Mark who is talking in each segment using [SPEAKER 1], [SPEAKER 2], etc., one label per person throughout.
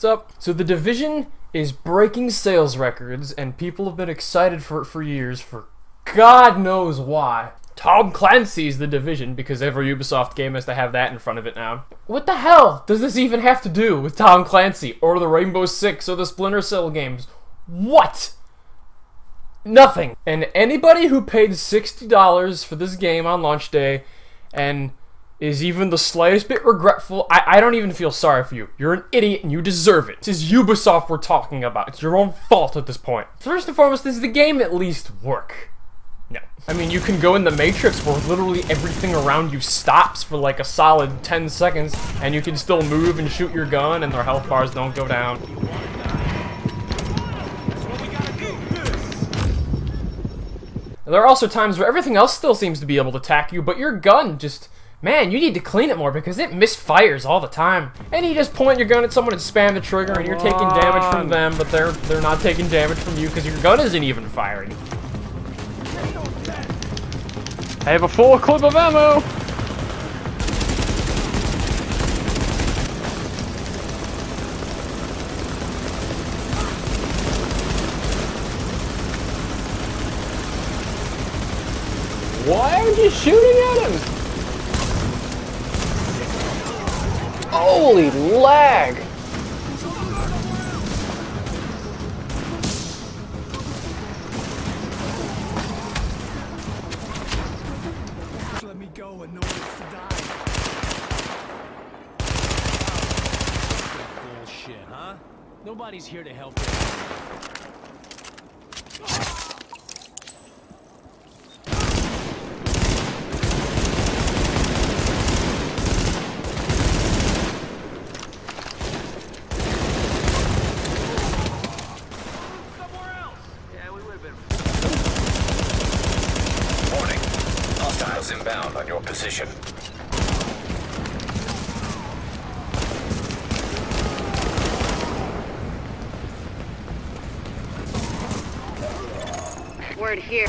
[SPEAKER 1] what's up? So The Division is breaking sales records, and people have been excited for it for years, for God knows why. Tom Clancy's The Division, because every Ubisoft game has to have that in front of it now. What the hell does this even have to do with Tom Clancy, or the Rainbow Six, or the Splinter Cell games? What? Nothing. And anybody who paid $60 for this game on launch day, and is even the slightest bit regretful, I don't even feel sorry for you. You're an idiot and you deserve it. This is Ubisoft we're talking about. It's your own fault at this point. First and foremost, does the game at least work? No. I mean, you can go in the Matrix where literally everything around you stops for like a solid 10 seconds, and you can still move and shoot your gun and their health bars don't go down. There are also times where everything else still seems to be able to attack you, but your gun just... Man, you need to clean it more because it misfires all the time. And you just point your gun at someone and spam the trigger and you're taking damage from them, but they're not taking damage from you because your gun isn't even firing. I have a full clip of ammo! Why aren't you shooting at him? Holy lag!
[SPEAKER 2] Let me go and no one wants to die. Bullshit, huh? Nobody's here to help you.
[SPEAKER 3] Inbound on your position.
[SPEAKER 4] Word here.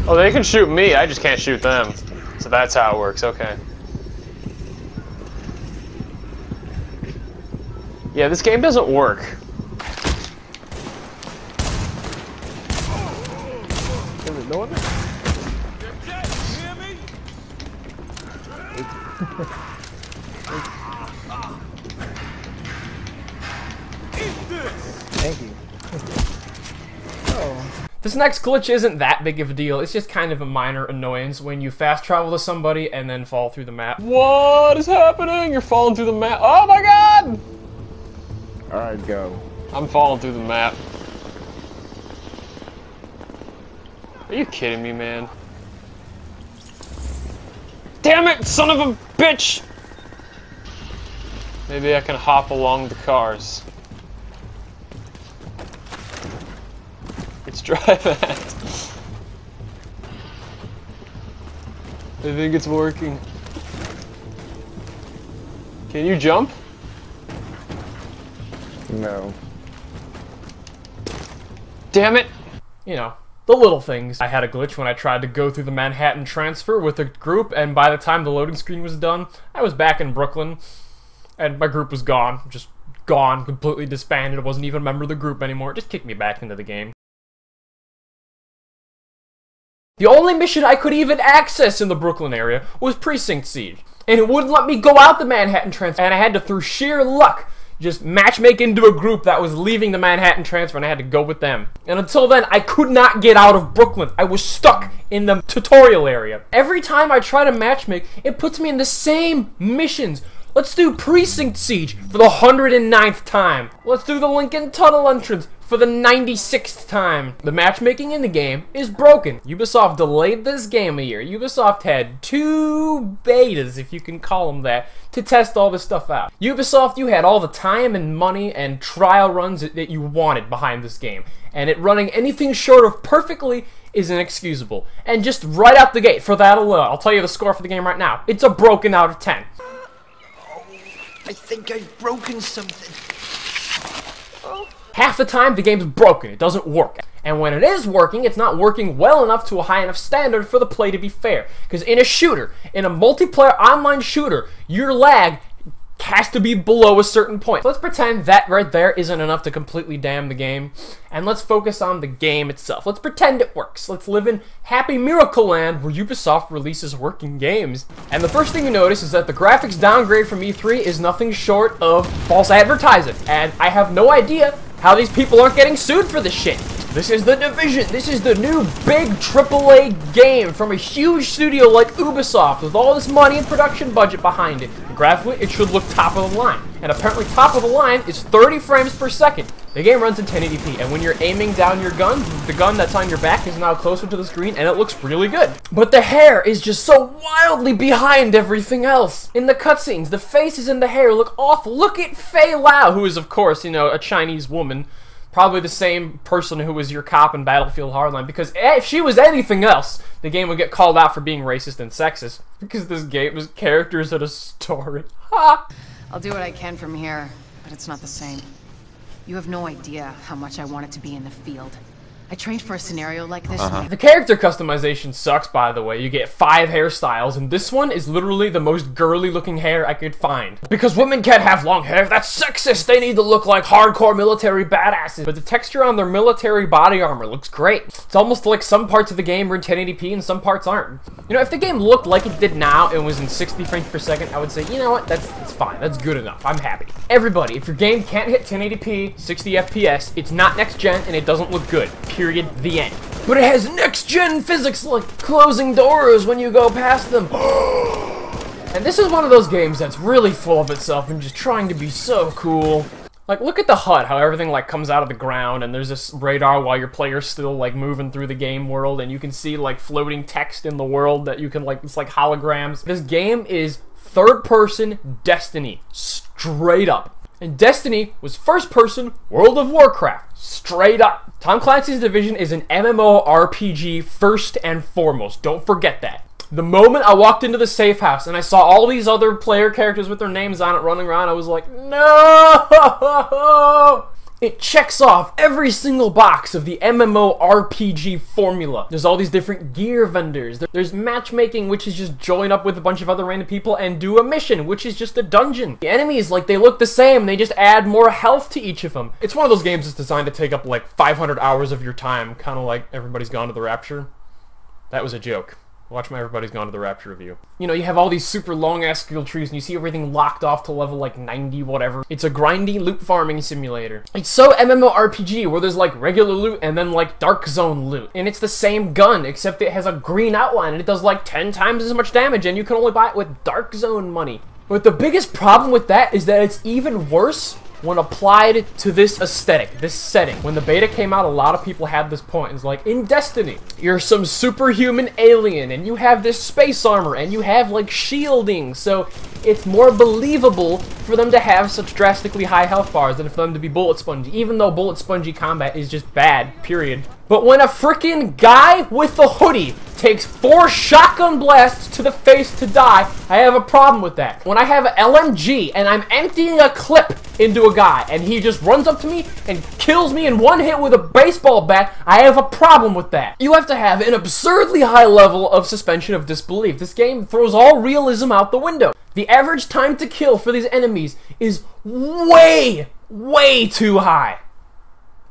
[SPEAKER 1] Oh, they can shoot me, I just can't shoot them. So that's how it works, okay. Yeah, this game doesn't work. Is it no one? Thank you. Oh. This next glitch isn't that big of a deal, it's just kind of a minor annoyance when you fast travel to somebody and then fall through the map. What is happening? You're falling through the map. Oh my god! Alright, go. I'm falling through the map. Are you kidding me, man? Damn it, son of a bitch! Maybe I can hop along the cars. Let's try that. I think it's working. Can you jump? No. Damn it! You know, the little things. I had a glitch when I tried to go through the Manhattan transfer with a group, and by the time the loading screen was done, I was back in Brooklyn, and my group was gone. Just gone, completely disbanded. I wasn't even a member of the group anymore. It just kicked me back into the game. The only mission I could even access in the Brooklyn area was Precinct Siege, and it wouldn't let me go out the Manhattan transfer, and I had to, through sheer luck, just matchmake into a group that was leaving the Manhattan transfer, and I had to go with them. And until then, I could not get out of Brooklyn. I was stuck in the tutorial area. Every time I try to matchmake, it puts me in the same missions. Let's do Precinct Siege for the 109th time. Let's do the Lincoln Tunnel entrance for the 96th time. The matchmaking in the game is broken. Ubisoft delayed this game a year. Ubisoft had 2 betas, if you can call them that, to test all this stuff out. Ubisoft, you had all the time and money and trial runs that you wanted behind this game. And it running anything short of perfectly is inexcusable. And just right out the gate, for that alone, I'll tell you the score for the game right now. It's a broken out of 10.
[SPEAKER 5] I think I've broken something.
[SPEAKER 1] Half the time, the game's broken. It doesn't work. And when it is working, it's not working well enough to a high enough standard for the play to be fair. Because in a shooter, in a multiplayer online shooter, your lag has to be below a certain point. Let's pretend that right there isn't enough to completely damn the game, and let's focus on the game itself. Let's pretend it works. Let's live in happy miracle land where Ubisoft releases working games. And the first thing you notice is that the graphics downgrade from E3 is nothing short of false advertising, and I have no idea how these people aren't getting sued for this shit. This is The Division. This is the new big AAA game from a huge studio like Ubisoft with all this money and production budget behind it. And graphically, it should look top of the line. And apparently top of the line is 30 frames per second. The game runs in 1080p, and when you're aiming down your gun, the gun that's on your back is now closer to the screen, and it looks really good. But the hair is just so wildly behind everything else. In the cutscenes, the faces and the hair look awful. Look at Fei Lao, who is, of course, you know, a Chinese woman. Probably the same person who was your cop in Battlefield Hardline, because if she was anything else, the game would get called out for being racist and sexist. Because this game is characters and a story. Ha!
[SPEAKER 4] I'll do what I can from here, but it's not the same. You have no idea how much I wanted to be in the field. I trained for a scenario like this.
[SPEAKER 1] The character customization sucks, by the way. You get 5 hairstyles, and this one is literally the most girly looking hair I could find. Because women can't have long hair, that's sexist! They need to look like hardcore military badasses. But the texture on their military body armor looks great. It's almost like some parts of the game are in 1080p and some parts aren't. You know, if the game looked like it did now and was in 60 frames per second, I would say, you know what, that's fine, that's good enough, I'm happy. Everybody, if your game can't hit 1080p, 60 FPS, it's not next gen and it doesn't look good. Period. The end. But it has next-gen physics like closing doors when you go past them. And this is one of those games that's really full of itself and just trying to be so cool. Like, look at the HUD, how everything like comes out of the ground and there's this radar while your player's still like moving through the game world, and you can see like floating text in the world that you can like, it's like holograms. This game is third-person Destiny, straight up. And Destiny was first-person World of Warcraft, straight up. Tom Clancy's Division is an MMORPG first and foremost. Don't forget that. The moment I walked into the safe house and I saw all these other player characters with their names on it running around, I was like, no! It checks off every single box of the MMORPG formula. There's all these different gear vendors. There's matchmaking, which is just join up with a bunch of other random people and do a mission, which is just a dungeon. The enemies, like, they look the same. They just add more health to each of them. It's one of those games that's designed to take up, like, 500 hours of your time, kind of like Everybody's Gone to the Rapture. That was a joke. Watch my Everybody's Gone to the Rapture review. You know, you have all these super long-ass skill trees, and you see everything locked off to level, like, 90, whatever. It's a grindy loot farming simulator. It's so MMORPG, where there's, like, regular loot and then, like, Dark Zone loot. And it's the same gun, except it has a green outline, and it does, like, 10 times as much damage, and you can only buy it with Dark Zone money. But the biggest problem with that is that it's even worse when applied to this aesthetic, this setting. When the beta came out, a lot of people had this point. It's like, in Destiny, you're some superhuman alien, and you have this space armor, and you have, like, shielding, so it's more believable for them to have such drastically high health bars than for them to be bullet spongy, even though bullet spongy combat is just bad, period. But when a freaking guy with a hoodie takes 4 shotgun blasts to the face to die, I have a problem with that. When I have an LMG and I'm emptying a clip into a guy and he just runs up to me and kills me in one hit with a baseball bat, I have a problem with that. You have to have an absurdly high level of suspension of disbelief. This game throws all realism out the window. The average time to kill for these enemies is way too high.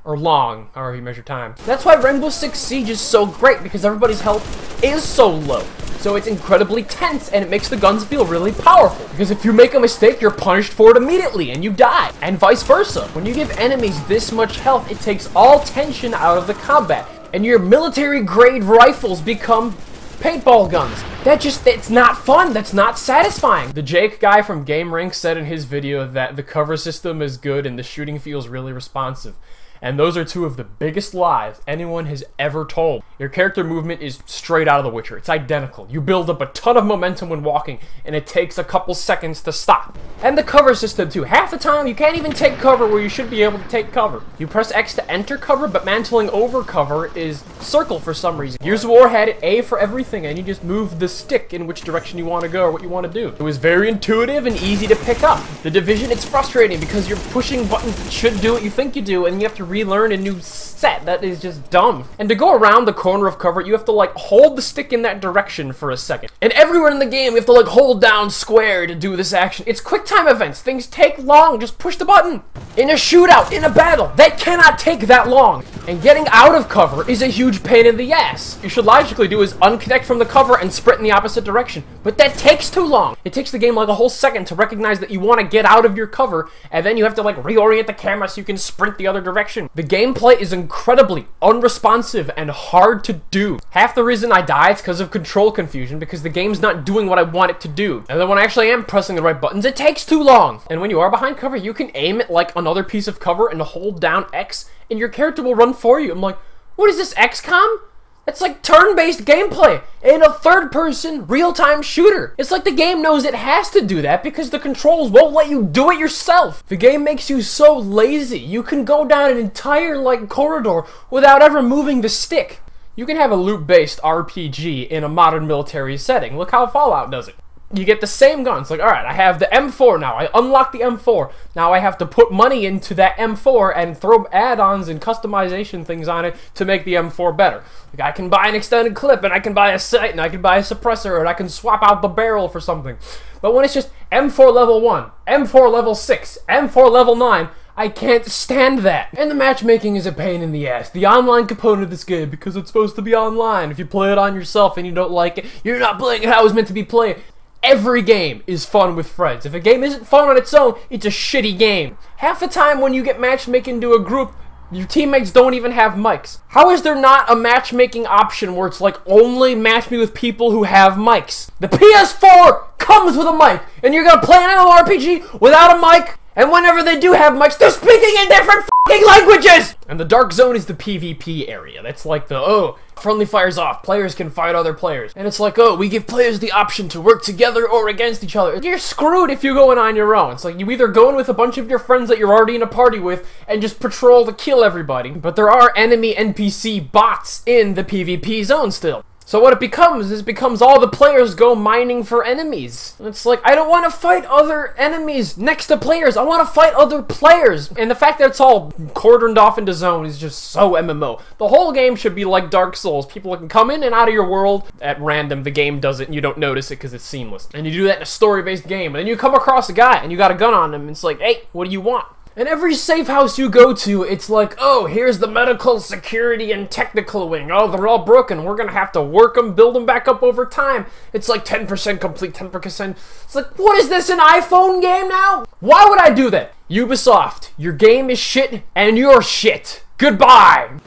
[SPEAKER 1] Or long, however you measure time. That's why Rainbow Six Siege is so great, because everybody's health is so low. So it's incredibly tense, and it makes the guns feel really powerful. Because if you make a mistake, you're punished for it immediately, and you die. And vice versa. When you give enemies this much health, it takes all tension out of the combat. And your military-grade rifles become paintball guns. It's not fun. That's not satisfying. The Jake guy from GameRank said in his video that the cover system is good and the shooting feels really responsive. And those are two of the biggest lies anyone has ever told. Your character movement is straight out of The Witcher. It's identical. You build up a ton of momentum when walking, and it takes a couple seconds to stop. And the cover system too. Half the time, you can't even take cover where you should be able to take cover. You press X to enter cover, but mantling over cover is circle for some reason. Gears of War had A for everything, and you just move the stick in which direction you want to go or what you want to do. It was very intuitive and easy to pick up. The Division, it's frustrating because you're pushing buttons that should do what you think you do, and you have to relearn a new set. That is just dumb. And to go around the corner of cover, you have to like hold the stick in that direction for a second. And everywhere in the game, you have to like hold down square to do this action. It's quick time events. Things take long. Just push the button. In a shootout, in a battle, that cannot take that long. And getting out of cover is a huge pain in the ass. You should logically do is unconnect from the cover and sprint in the opposite direction. But that takes too long. It takes the game like a whole second to recognize that you want to get out of your cover, and then you have to like reorient the camera so you can sprint the other direction. The gameplay is incredibly unresponsive and hard to do. Half the reason I die is because of control confusion, because the game's not doing what I want it to do. And then when I actually am pressing the right buttons, it takes too long. And when you are behind cover, you can aim at like another piece of cover and hold down X, and your character will run for you. I'm like, what is this, XCOM? It's like turn-based gameplay in a third-person, real-time shooter. It's like the game knows it has to do that because the controls won't let you do it yourself. The game makes you so lazy. You can go down an entire, like, corridor without ever moving the stick. You can have a loot-based RPG in a modern military setting. Look how Fallout does it. You get the same guns. Like, alright, I have the M4 now. I unlock the M4. Now I have to put money into that M4 and throw add-ons and customization things on it to make the M4 better. Like, I can buy an extended clip, and I can buy a sight, and I can buy a suppressor, and I can swap out the barrel for something. But when it's just M4 level 1, M4 level 6, M4 level 9, I can't stand that. And the matchmaking is a pain in the ass. The online component of this game, because it's supposed to be online. If you play it on yourself and you don't like it, you're not playing it how it was meant to be played. Every game is fun with friends. If a game isn't fun on its own, it's a shitty game. Half the time when you get matchmaking to a group, your teammates don't even have mics. How is there not a matchmaking option where it's like only match me with people who have mics? The PS4 comes with a mic, and you're gonna play an MMORPG without a mic? And whenever they do have mics, they're speaking in different f***ing languages! And the Dark Zone is the PvP area. That's like the, oh, friendly fire's off. Players can fight other players. And it's like, oh, we give players the option to work together or against each other. You're screwed if you go in on your own. It's like you either go in with a bunch of your friends that you're already in a party with and just patrol to kill everybody. But there are enemy NPC bots in the PvP zone still. So what it becomes is all the players go mining for enemies. And it's like, I don't want to fight other enemies next to players. I want to fight other players. And the fact that it's all cordoned off into zone is just so MMO. The whole game should be like Dark Souls. People can come in and out of your world at random. The game does it and you don't notice it because it's seamless. And you do that in a story-based game. And then you come across a guy and you got a gun on him. And it's like, hey, what do you want? And every safe house you go to, it's like, oh, here's the medical, security, and technical wing. Oh, they're all broken. We're gonna have to work them, build them back up over time. It's like 10% complete, 10%. It's like, what is this, an iPhone game now? Why would I do that? Ubisoft, your game is shit, and you're shit. Goodbye!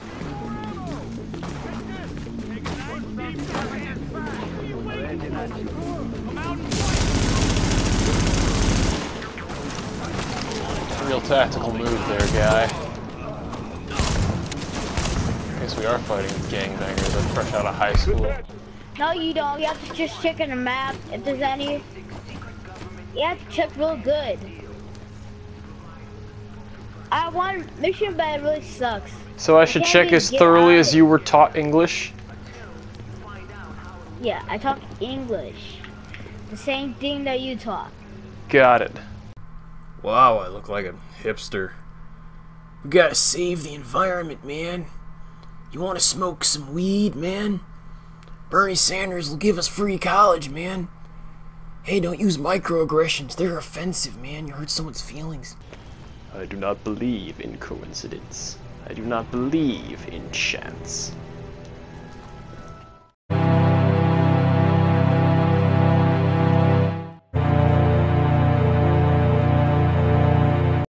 [SPEAKER 5] Real tactical move there, guy. I guess we are fighting gangbangers that are fresh out of high school.
[SPEAKER 6] No, you don't. You have to just check on the map if there's any. You have to check real good. I want mission, but it really sucks.
[SPEAKER 5] So I should check as thoroughly as you were taught English?
[SPEAKER 6] Yeah, I talk English. The same thing that you talk.
[SPEAKER 5] Got it.
[SPEAKER 1] Wow, I look like a hipster. We gotta save the environment, man. You wanna smoke some weed, man? Bernie Sanders will give us free college, man. Hey, don't use microaggressions. They're offensive, man. You hurt someone's feelings.
[SPEAKER 5] I do not believe in coincidence. I do not believe in chance.